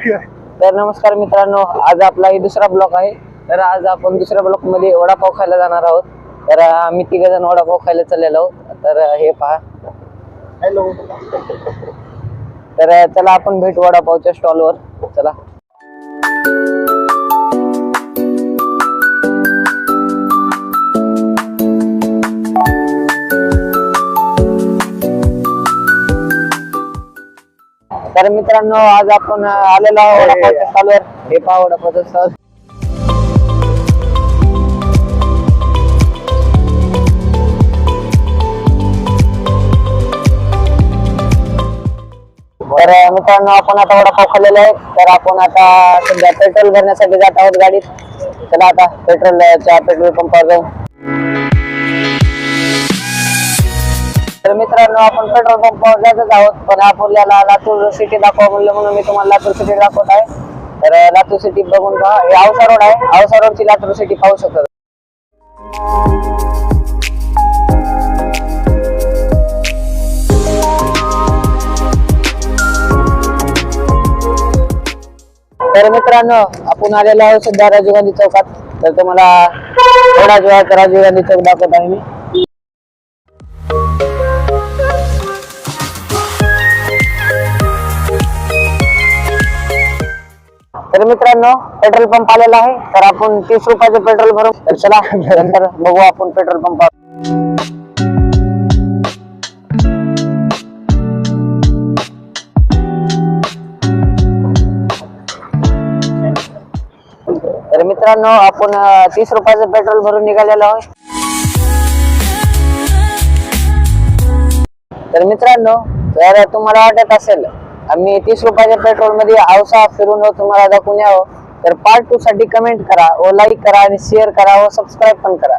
तर नमस्कार मित्रांनो, आज आपला ही दुसरा ब्लॉक आहे. तर आज आपण दुसऱ्या ब्लॉक मध्ये वडापाव खायला जाणार आहोत. तर आम्ही तिघ जण वडापाव खायला चाललेलो आहोत. तर हे पहा. हॅलो. तर चला आपण भेटू वडापावच्या स्टॉलवर. चला. तर मित्रांनो, आज आपण आलेलो आहोत वडापावच्या स्टॉलवर. हे पहा वडापावचं स्टॉल. तर मित्रांनो, आपण आता वडापाव खाल्लेला आहे. तर आपण आता सध्या पेट्रोल भरण्यासाठी जात आहोत गाडीत. चला आता पेट्रोल पंपावर जाऊ. तर मित्रांनो, आपण पेट्रोल पंपावर जातच आहोत, पण आपल्याला लातूर सिटी दाखवा म्हणलं म्हणून मी तुम्हाला लातूर सिटी दाखवत आहे. तर लातूर सिटी बघून पहा. हे औसा रोड आहे. औसा रोडची लातूर सिटी पाहू शकता. तर मित्रांनो, आपण आलेलो आहोत सध्या राजीव गांधी चौकात. तर तुम्हाला थोड्याच वेळात राजीव गांधी चौक दाखवत आहे मी. तर मित्रांनो, पेट्रोल पंप आलेला आहे. तर आपण 30 रुपयाचे पेट्रोल भरू. तर चला नंतर बघू आपण पेट्रोल पंपावर. तर मित्रांनो, आपण 30 रुपयाचं पेट्रोल भरून निघालेलो आहोत. तर मित्रांनो, जर तुम्हाला वाटत असेल आम्ही 30 रुपयाच्या पेट्रोल मध्ये औसा फिरून तुम्हाला दाखवून यावं, तर पार्ट 2 साठी कमेंट करा व लाईक करा आणि शेअर करा व सबस्क्राईब पण करा.